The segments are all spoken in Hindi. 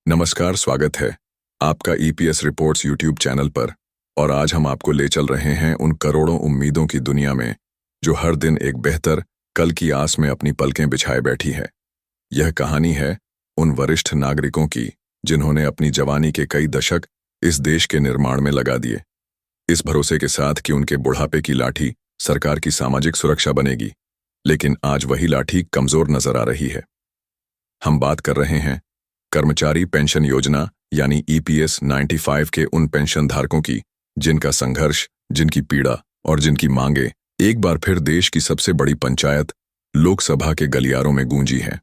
नमस्कार, स्वागत है आपका ईपीएस रिपोर्ट्स यूट्यूब चैनल पर। और आज हम आपको ले चल रहे हैं उन करोड़ों उम्मीदों की दुनिया में जो हर दिन एक बेहतर कल की आस में अपनी पलकें बिछाए बैठी है। यह कहानी है उन वरिष्ठ नागरिकों की जिन्होंने अपनी जवानी के कई दशक इस देश के निर्माण में लगा दिए, इस भरोसे के साथ कि उनके बुढ़ापे की लाठी सरकार की सामाजिक सुरक्षा बनेगी। लेकिन आज वही लाठी कमजोर नजर आ रही है। हम बात कर रहे हैं कर्मचारी पेंशन योजना यानी ईपीएस 95 के उन पेंशन धारकों की जिनका संघर्ष, जिनकी पीड़ा और जिनकी मांगे एक बार फिर देश की सबसे बड़ी पंचायत लोकसभा के गलियारों में गूंजी है।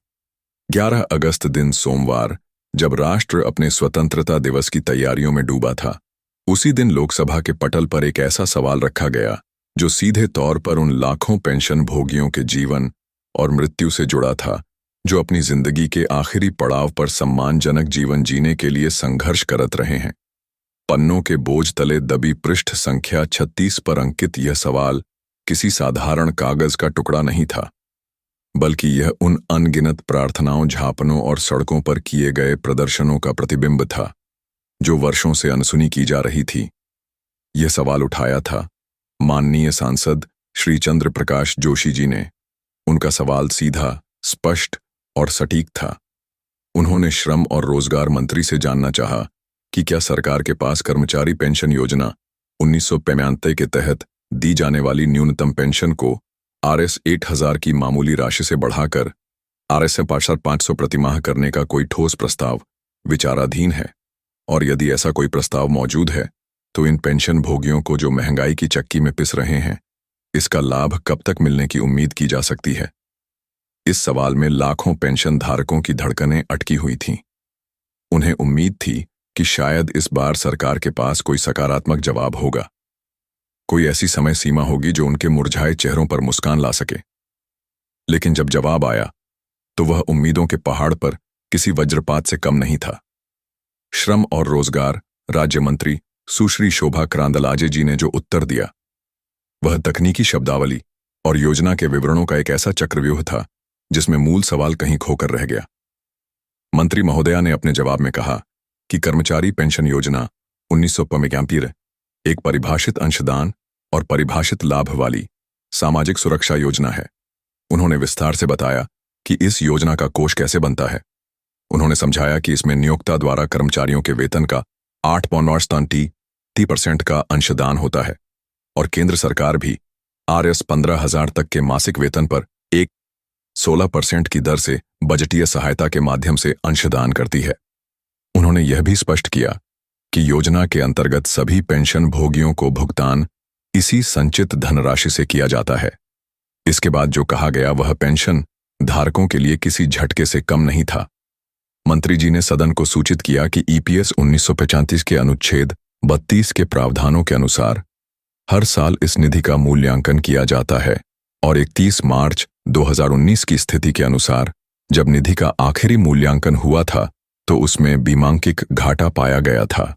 11 अगस्त दिन सोमवार, जब राष्ट्र अपने स्वतंत्रता दिवस की तैयारियों में डूबा था, उसी दिन लोकसभा के पटल पर एक ऐसा सवाल रखा गया जो सीधे तौर पर उन लाखों पेंशन भोगियों के जीवन और मृत्यु से जुड़ा था जो अपनी जिंदगी के आखिरी पड़ाव पर सम्मानजनक जीवन जीने के लिए संघर्ष करत रहे हैं। पन्नों के बोझ तले दबी पृष्ठ संख्या 36 पर अंकित यह सवाल किसी साधारण कागज का टुकड़ा नहीं था, बल्कि यह उन अनगिनत प्रार्थनाओं, झापनों और सड़कों पर किए गए प्रदर्शनों का प्रतिबिंब था जो वर्षों से अनसुनी की जा रही थी। यह सवाल उठाया था माननीय सांसद श्री चंद्र प्रकाश जोशी जी ने। उनका सवाल सीधा, स्पष्ट और सटीक था। उन्होंने श्रम और रोजगार मंत्री से जानना चाहा कि क्या सरकार के पास कर्मचारी पेंशन योजना 1995 के तहत दी जाने वाली न्यूनतम पेंशन को RS 8000 की मामूली राशि से बढ़ाकर RS 500 प्रतिमाह करने का कोई ठोस प्रस्ताव विचाराधीन है, और यदि ऐसा कोई प्रस्ताव मौजूद है तो इन पेंशन भोगियों को जो महंगाई की चक्की में पिस रहे हैं, इसका लाभ कब तक मिलने की उम्मीद की जा सकती है। इस सवाल में लाखों पेंशन धारकों की धड़कनें अटकी हुई थीं। उन्हें उम्मीद थी कि शायद इस बार सरकार के पास कोई सकारात्मक जवाब होगा, कोई ऐसी समय सीमा होगी जो उनके मुरझाए चेहरों पर मुस्कान ला सके। लेकिन जब जवाब आया तो वह उम्मीदों के पहाड़ पर किसी वज्रपात से कम नहीं था। श्रम और रोजगार राज्य मंत्री सुश्री शोभा करांदलाजे जी ने जो उत्तर दिया, वह तकनीकी शब्दावली और योजना के विवरणों का एक ऐसा चक्रव्यूह था जिसमें मूल सवाल कहीं खोकर रह गया। मंत्री महोदया ने अपने जवाब में कहा कि कर्मचारी पेंशन योजना 1995 एक परिभाषित अंशदान और परिभाषित लाभ वाली सामाजिक सुरक्षा योजना है। उन्होंने विस्तार से बताया कि इस योजना का कोष कैसे बनता है। उन्होंने समझाया कि इसमें नियोक्ता द्वारा कर्मचारियों के वेतन का 8.30% का अंशदान होता है और केंद्र सरकार भी RS 15,000 तक के मासिक वेतन पर 16% की दर से बजटीय सहायता के माध्यम से अंशदान करती है। उन्होंने यह भी स्पष्ट किया कि योजना के अंतर्गत सभी पेंशन भोगियों को भुगतान इसी संचित धनराशि से किया जाता है। इसके बाद जो कहा गया वह पेंशन धारकों के लिए किसी झटके से कम नहीं था। मंत्री जी ने सदन को सूचित किया कि ईपीएस 1935 के अनुच्छेद 32 के प्रावधानों के अनुसार हर साल इस निधि का मूल्यांकन किया जाता है और 31 मार्च 2019 की स्थिति के अनुसार जब निधि का आखिरी मूल्यांकन हुआ था तो उसमें बीमांकिक घाटा पाया गया था।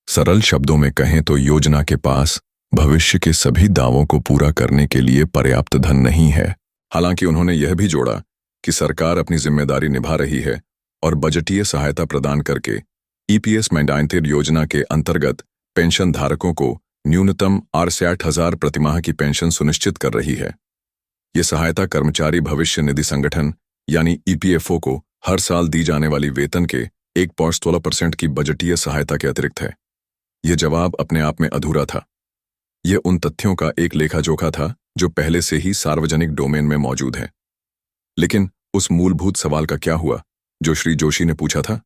सरल शब्दों में कहें तो योजना के पास भविष्य के सभी दावों को पूरा करने के लिए पर्याप्त धन नहीं है। हालांकि उन्होंने यह भी जोड़ा कि सरकार अपनी जिम्मेदारी निभा रही है और बजटीय सहायता प्रदान करके ईपीएस 95 योजना के अंतर्गत पेंशन धारकों को न्यूनतम RS 8000 प्रतिमाह की पेंशन सुनिश्चित कर रही है। यह सहायता कर्मचारी भविष्य निधि संगठन यानी EPFO को हर साल दी जाने वाली वेतन के 1.16% की बजटीय सहायता के अतिरिक्त है। यह जवाब अपने आप में अधूरा था। यह उन तथ्यों का एक लेखा-जोखा था जो पहले से ही सार्वजनिक डोमेन में मौजूद है। लेकिन उस मूलभूत सवाल का क्या हुआ जो श्री जोशी ने पूछा था?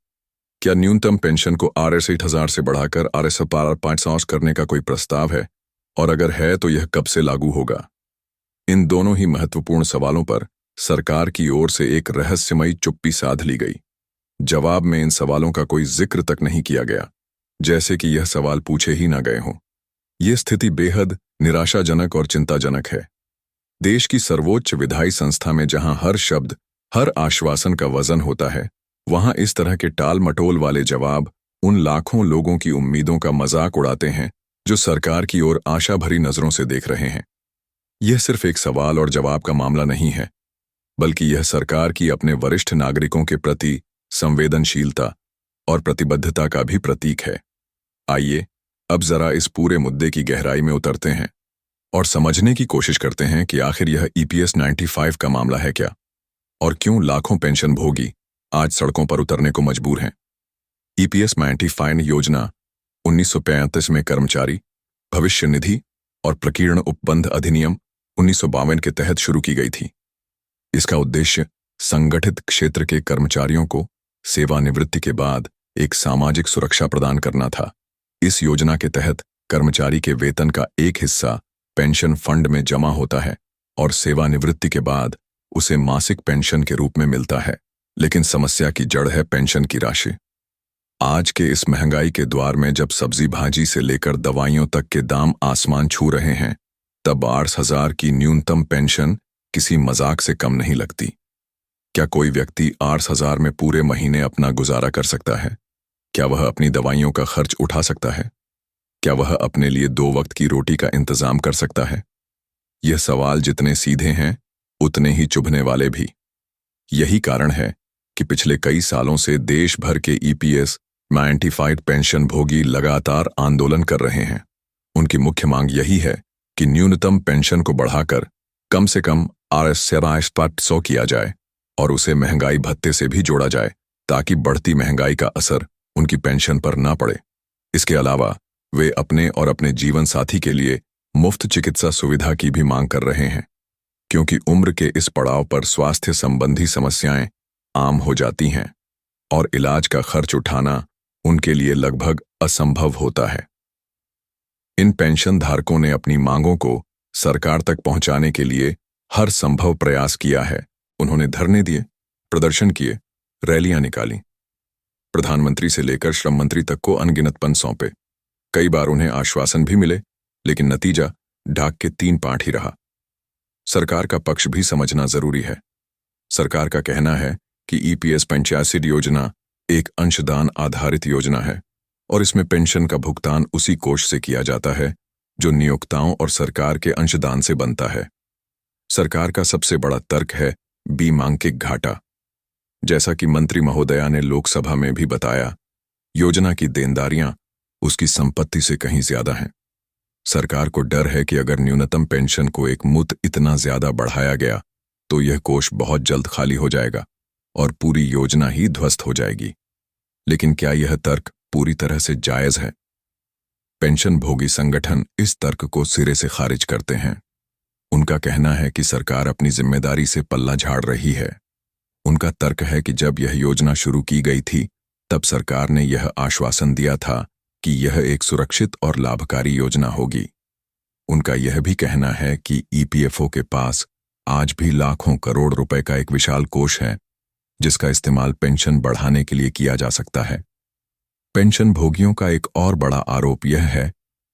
क्या न्यूनतम पेंशन को RS 8000 से बढ़ाकर RS 500 करने का कोई प्रस्ताव है, और अगर है तो यह कब से लागू होगा? इन दोनों ही महत्वपूर्ण सवालों पर सरकार की ओर से एक रहस्यमयी चुप्पी साध ली गई। जवाब में इन सवालों का कोई जिक्र तक नहीं किया गया, जैसे कि यह सवाल पूछे ही न गए हों। यह स्थिति बेहद निराशाजनक और चिंताजनक है। देश की सर्वोच्च विधायी संस्था में जहां हर शब्द, हर आश्वासन का वजन होता है, वहां इस तरह के टाल मटोल वाले जवाब उन लाखों लोगों की उम्मीदों का मजाक उड़ाते हैं जो सरकार की ओर आशा भरी नजरों से देख रहे हैं। यह सिर्फ एक सवाल और जवाब का मामला नहीं है, बल्कि यह सरकार की अपने वरिष्ठ नागरिकों के प्रति संवेदनशीलता और प्रतिबद्धता का भी प्रतीक है। आइए अब जरा इस पूरे मुद्दे की गहराई में उतरते हैं और समझने की कोशिश करते हैं कि आखिर यह ईपीएस 95 का मामला है क्या, और क्यों लाखों पेंशन भोगी आज सड़कों पर उतरने को मजबूर हैं। ईपीएस 95 योजना 1935 में कर्मचारी भविष्य निधि और प्रकीर्ण उपबंध अधिनियम 1952 के तहत शुरू की गई थी। इसका उद्देश्य संगठित क्षेत्र के कर्मचारियों को सेवानिवृत्ति के बाद एक सामाजिक सुरक्षा प्रदान करना था। इस योजना के तहत कर्मचारी के वेतन का एक हिस्सा पेंशन फंड में जमा होता है और सेवानिवृत्ति के बाद उसे मासिक पेंशन के रूप में मिलता है। लेकिन समस्या की जड़ है पेंशन की राशि। आज के इस महंगाई के द्वार में जब सब्जी भाजी से लेकर दवाइयों तक के दाम आसमान छू रहे हैं, तब 8,000 की न्यूनतम पेंशन किसी मजाक से कम नहीं लगती। क्या कोई व्यक्ति 8,000 में पूरे महीने अपना गुजारा कर सकता है? क्या वह अपनी दवाइयों का खर्च उठा सकता है? क्या वह अपने लिए 2 वक्त की रोटी का इंतजाम कर सकता है? यह सवाल जितने सीधे हैं उतने ही चुभने वाले भी। यही कारण है कि पिछले कई सालों से देश भर के ईपीएस 95 पेंशन भोगी लगातार आंदोलन कर रहे हैं। उनकी मुख्य मांग यही है कि न्यूनतम पेंशन को बढ़ाकर कम से कम RS 100 किया जाए और उसे महंगाई भत्ते से भी जोड़ा जाए, ताकि बढ़ती महंगाई का असर उनकी पेंशन पर ना पड़े। इसके अलावा वे अपने और अपने जीवन साथी के लिए मुफ्त चिकित्सा सुविधा की भी मांग कर रहे हैं, क्योंकि उम्र के इस पड़ाव पर स्वास्थ्य संबंधी समस्याएं आम हो जाती हैं और इलाज का खर्च उठाना उनके लिए लगभग असंभव होता है। इन पेंशन धारकों ने अपनी मांगों को सरकार तक पहुंचाने के लिए हर संभव प्रयास किया है। उन्होंने धरने दिए, प्रदर्शन किए, रैलियां निकाली, प्रधानमंत्री से लेकर श्रम मंत्री तक को अनगिनत पन सौंपे। कई बार उन्हें आश्वासन भी मिले, लेकिन नतीजा ढाक के 3 पाठ ही रहा। सरकार का पक्ष भी समझना जरूरी है। सरकार का कहना है कि ईपीएस 85 योजना एक अंशदान आधारित योजना है और इसमें पेंशन का भुगतान उसी कोष से किया जाता है जो नियोक्ताओं और सरकार के अंशदान से बनता है। सरकार का सबसे बड़ा तर्क है बीमांकिक घाटा। जैसा कि मंत्री महोदया ने लोकसभा में भी बताया, योजना की देनदारियां उसकी संपत्ति से कहीं ज्यादा हैं। सरकार को डर है कि अगर न्यूनतम पेंशन को एक मुश्त इतना ज्यादा बढ़ाया गया तो यह कोष बहुत जल्द खाली हो जाएगा और पूरी योजना ही ध्वस्त हो जाएगी। लेकिन क्या यह तर्क पूरी तरह से जायज है? पेंशन भोगी संगठन इस तर्क को सिरे से खारिज करते हैं। उनका कहना है कि सरकार अपनी जिम्मेदारी से पल्ला झाड़ रही है। उनका तर्क है कि जब यह योजना शुरू की गई थी तब सरकार ने यह आश्वासन दिया था कि यह एक सुरक्षित और लाभकारी योजना होगी। उनका यह भी कहना है कि ईपीएफओ के पास आज भी लाखों करोड़ रुपए का एक विशाल कोष है जिसका इस्तेमाल पेंशन बढ़ाने के लिए किया जा सकता है। पेंशन भोगियों का एक और बड़ा आरोप यह है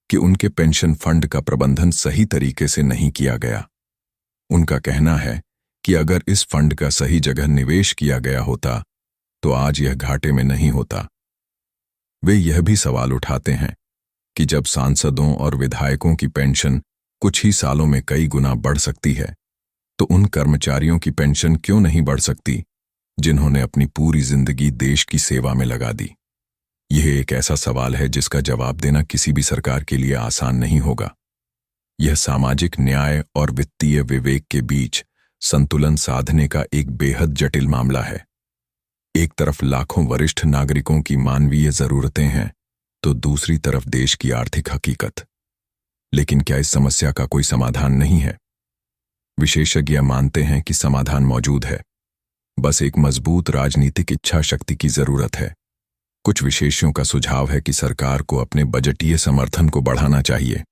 कि उनके पेंशन फंड का प्रबंधन सही तरीके से नहीं किया गया। उनका कहना है कि अगर इस फंड का सही जगह निवेश किया गया होता तो आज यह घाटे में नहीं होता। वे यह भी सवाल उठाते हैं कि जब सांसदों और विधायकों की पेंशन कुछ ही सालों में कई गुना बढ़ सकती है, तो उन कर्मचारियों की पेंशन क्यों नहीं बढ़ सकती जिन्होंने अपनी पूरी जिंदगी देश की सेवा में लगा दी। यह एक ऐसा सवाल है जिसका जवाब देना किसी भी सरकार के लिए आसान नहीं होगा। यह सामाजिक न्याय और वित्तीय विवेक के बीच संतुलन साधने का एक बेहद जटिल मामला है। एक तरफ लाखों वरिष्ठ नागरिकों की मानवीय जरूरतें हैं तो दूसरी तरफ देश की आर्थिक हकीकत। लेकिन क्या इस समस्या का कोई समाधान नहीं है? विशेषज्ञ मानते हैं कि समाधान मौजूद है, बस एक मजबूत राजनीतिक इच्छा शक्ति की जरूरत है। कुछ विशेषज्ञों का सुझाव है कि सरकार को अपने बजटीय समर्थन को बढ़ाना चाहिए।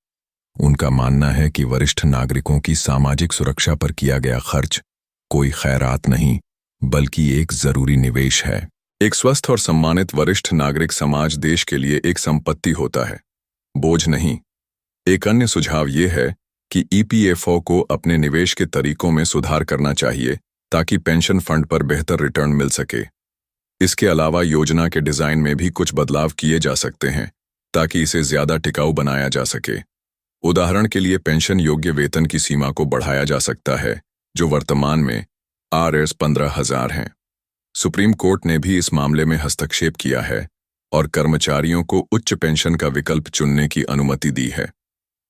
उनका मानना है कि वरिष्ठ नागरिकों की सामाजिक सुरक्षा पर किया गया खर्च कोई खैरात नहीं बल्कि एक जरूरी निवेश है। एक स्वस्थ और सम्मानित वरिष्ठ नागरिक समाज देश के लिए एक संपत्ति होता है, बोझ नहीं। एक अन्य सुझाव यह है कि ईपीएफओ को अपने निवेश के तरीकों में सुधार करना चाहिए ताकि पेंशन फंड पर बेहतर रिटर्न मिल सके। इसके अलावा योजना के डिजाइन में भी कुछ बदलाव किए जा सकते हैं ताकि इसे ज्यादा टिकाऊ बनाया जा सके। उदाहरण के लिए पेंशन योग्य वेतन की सीमा को बढ़ाया जा सकता है, जो वर्तमान में RS 15,000 है। सुप्रीम कोर्ट ने भी इस मामले में हस्तक्षेप किया है और कर्मचारियों को उच्च पेंशन का विकल्प चुनने की अनुमति दी है।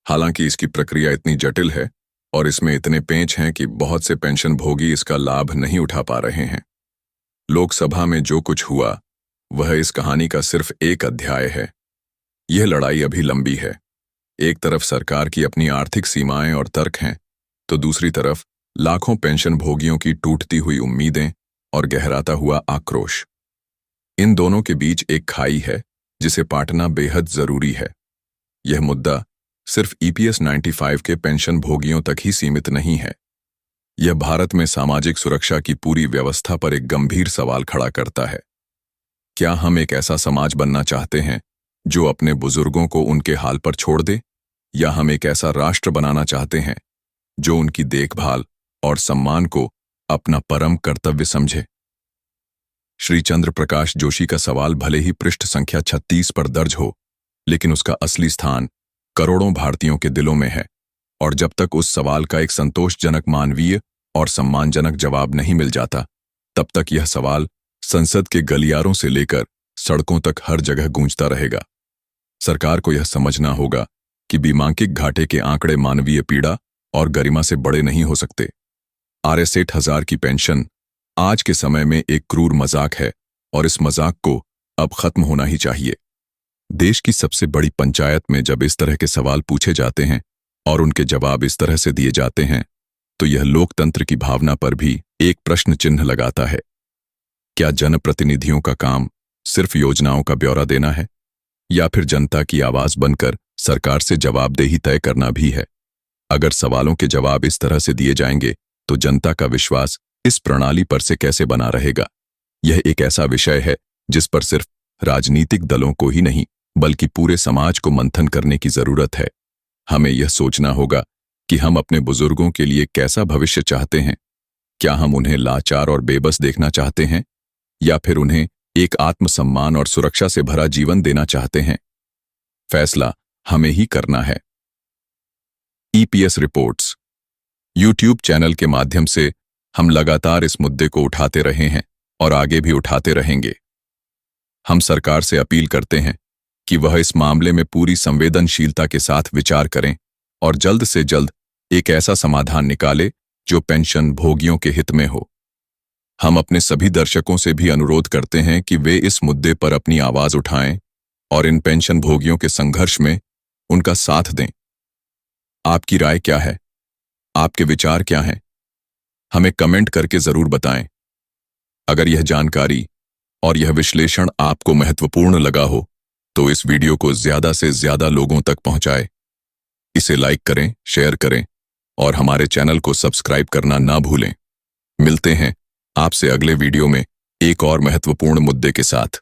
हालांकि इसकी प्रक्रिया इतनी जटिल है और इसमें इतने पेंच हैं कि बहुत से पेंशन भोगी इसका लाभ नहीं उठा पा रहे हैं। लोकसभा में जो कुछ हुआ वह इस कहानी का सिर्फ एक अध्याय है। यह लड़ाई अभी लंबी है। एक तरफ सरकार की अपनी आर्थिक सीमाएं और तर्क हैं, तो दूसरी तरफ लाखों पेंशन भोगियों की टूटती हुई उम्मीदें और गहराता हुआ आक्रोश। इन दोनों के बीच एक खाई है जिसे पाटना बेहद जरूरी है। यह मुद्दा सिर्फ ईपीएस 95 के पेंशन भोगियों तक ही सीमित नहीं है। यह भारत में सामाजिक सुरक्षा की पूरी व्यवस्था पर एक गंभीर सवाल खड़ा करता है। क्या हम एक ऐसा समाज बनना चाहते हैं जो अपने बुजुर्गों को उनके हाल पर छोड़ दे, या हम एक ऐसा राष्ट्र बनाना चाहते हैं जो उनकी देखभाल और सम्मान को अपना परम कर्तव्य समझे? श्री चंद्र प्रकाश जोशी का सवाल भले ही पृष्ठ संख्या 36 पर दर्ज हो, लेकिन उसका असली स्थान करोड़ों भारतीयों के दिलों में है। और जब तक उस सवाल का एक संतोषजनक, मानवीय और सम्मानजनक जवाब नहीं मिल जाता, तब तक यह सवाल संसद के गलियारों से लेकर सड़कों तक हर जगह गूंजता रहेगा। सरकार को यह समझना होगा कि बीमांकिक घाटे के आंकड़े मानवीय पीड़ा और गरिमा से बड़े नहीं हो सकते। आर 60,000 की पेंशन आज के समय में एक क्रूर मजाक है और इस मजाक को अब खत्म होना ही चाहिए। देश की सबसे बड़ी पंचायत में जब इस तरह के सवाल पूछे जाते हैं और उनके जवाब इस तरह से दिए जाते हैं, तो यह लोकतंत्र की भावना पर भी एक प्रश्न चिन्ह लगाता है। क्या जनप्रतिनिधियों का काम सिर्फ योजनाओं का ब्यौरा देना है, या फिर जनता की आवाज बनकर सरकार से जवाबदेही तय करना भी है? अगर सवालों के जवाब इस तरह से दिए जाएंगे तो जनता का विश्वास इस प्रणाली पर से कैसे बना रहेगा? यह एक ऐसा विषय है जिस पर सिर्फ राजनीतिक दलों को ही नहीं बल्कि पूरे समाज को मंथन करने की जरूरत है। हमें यह सोचना होगा कि हम अपने बुजुर्गों के लिए कैसा भविष्य चाहते हैं। क्या हम उन्हें लाचार और बेबस देखना चाहते हैं, या फिर उन्हें एक आत्मसम्मान और सुरक्षा से भरा जीवन देना चाहते हैं? फैसला हमें ही करना है। ईपीएस रिपोर्ट्स यूट्यूब चैनल के माध्यम से हम लगातार इस मुद्दे को उठाते रहे हैं और आगे भी उठाते रहेंगे। हम सरकार से अपील करते हैं कि वह इस मामले में पूरी संवेदनशीलता के साथ विचार करें और जल्द से जल्द एक ऐसा समाधान निकाले जो पेंशन भोगियों के हित में हो। हम अपने सभी दर्शकों से भी अनुरोध करते हैं कि वे इस मुद्दे पर अपनी आवाज उठाएं और इन पेंशन भोगियों के संघर्ष में उनका साथ दें। आपकी राय क्या है? आपके विचार क्या हैं? हमें कमेंट करके जरूर बताएं। अगर यह जानकारी और यह विश्लेषण आपको महत्वपूर्ण लगा हो तो इस वीडियो को ज्यादा से ज्यादा लोगों तक पहुंचाएं। इसे लाइक करें, शेयर करें और हमारे चैनल को सब्सक्राइब करना ना भूलें। मिलते हैं आपसे अगले वीडियो में एक और महत्वपूर्ण मुद्दे के साथ।